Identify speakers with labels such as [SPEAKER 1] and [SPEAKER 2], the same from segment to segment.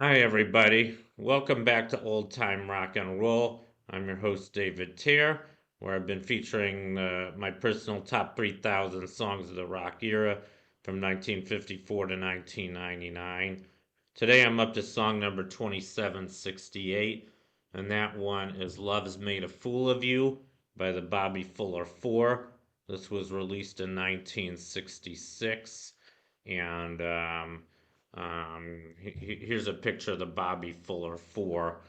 [SPEAKER 1] Hi, everybody. Welcome back to Old Time Rock and Roll. I'm your host, David Tier, where I've been featuring my personal top 3,000 songs of the rock era from 1954 to 1999. Today I'm up to song number 2768, and that one is Love's Made a Fool of You by the Bobby Fuller Four. This was released in 1966, and here's a picture of the Bobby Fuller Four.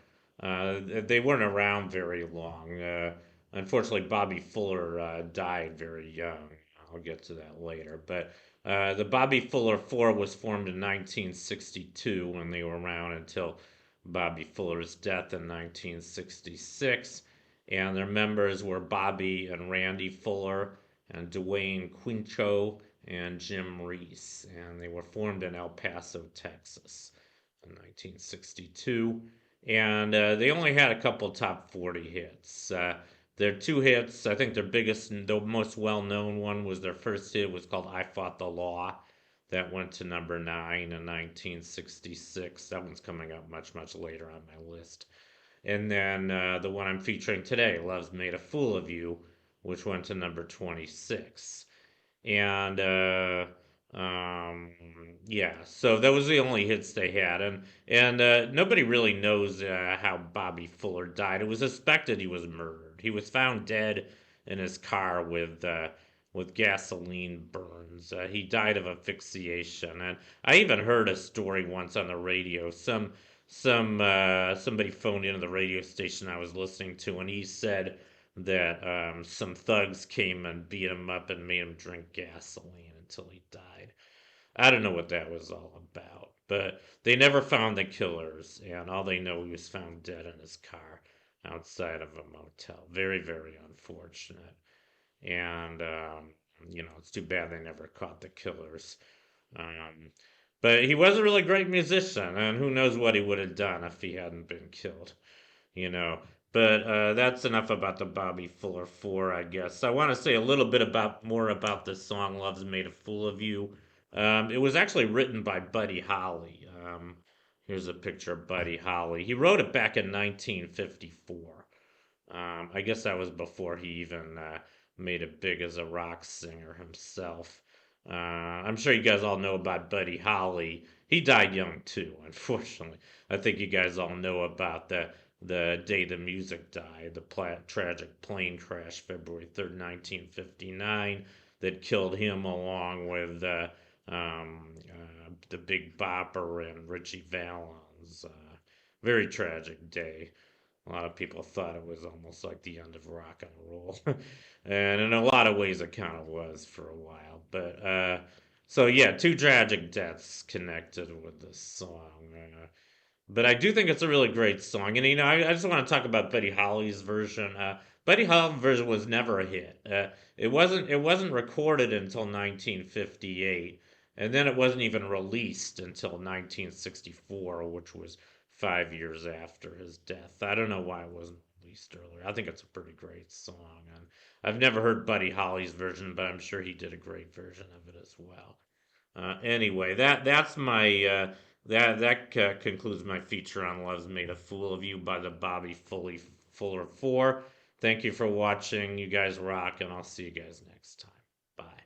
[SPEAKER 1] They weren't around very long. Unfortunately, Bobby Fuller died very young. I'll get to that later. But the Bobby Fuller Four was formed in 1962 when they were around until Bobby Fuller's death in 1966. And their members were Bobby and Randy Fuller and Dwayne Quincho and Jim Reese, and they were formed in El Paso, Texas in 1962. And they only had a couple top 40 hits. Their two hits, I think their biggest and the most well known one was their first hit was called I Fought the Law. That went to number 9 in 1966. That one's coming up much, much later on my list. And then the one I'm featuring today, Love's Made a Fool of You, which went to number 26. And um, yeah, so that was the only hits they had, and nobody really knows how Bobby Fuller died. It was suspected he was murdered. He was found dead in his car with gasoline burns. He died of asphyxiation, and I even heard a story once on the radio. Somebody phoned into the radio station I was listening to, and he said that some thugs came and beat him up and made him drink gasoline until he died. I don't know what that was all about, but they never found the killers, and all they know he was found dead in his car outside of a motel. Very, very unfortunate. And, it's too bad they never caught the killers. Um, but he was a really great musician, and who knows what he would have done if he hadn't been killed you know. But that's enough about the Bobby Fuller Four, I guess. I want to say a little bit about more about this song, "Love's Made a Fool of You." It was actually written by Buddy Holly. Here's a picture of Buddy Holly. He wrote it back in 1954. I guess that was before he even made it big as a rock singer himself. I'm sure you guys all know about Buddy Holly. He died young too, unfortunately. I think you guys all know about the day the music died, the tragic plane crash, February 3rd, 1959, that killed him along with the Big Bopper and Richie Valens. Very tragic day. A lot of people thought it was almost like the end of rock and roll. And in a lot of ways, it kind of was for a while. But so, yeah, two tragic deaths connected with this song. But I do think it's a really great song. And, I just want to talk about Buddy Holly's version. Buddy Holly's version was never a hit. It wasn't recorded until 1958. And then it wasn't even released until 1964, which was 5 years after his death. I don't know why it wasn't released earlier. I think it's a pretty great song, and I've never heard Buddy Holly's version, but I'm sure he did a great version of it as well. Anyway, that's my that concludes my feature on "Love's Made a Fool of You" by the Bobby Fuller Four. Thank you for watching. You guys rock, and I'll see you guys next time. Bye.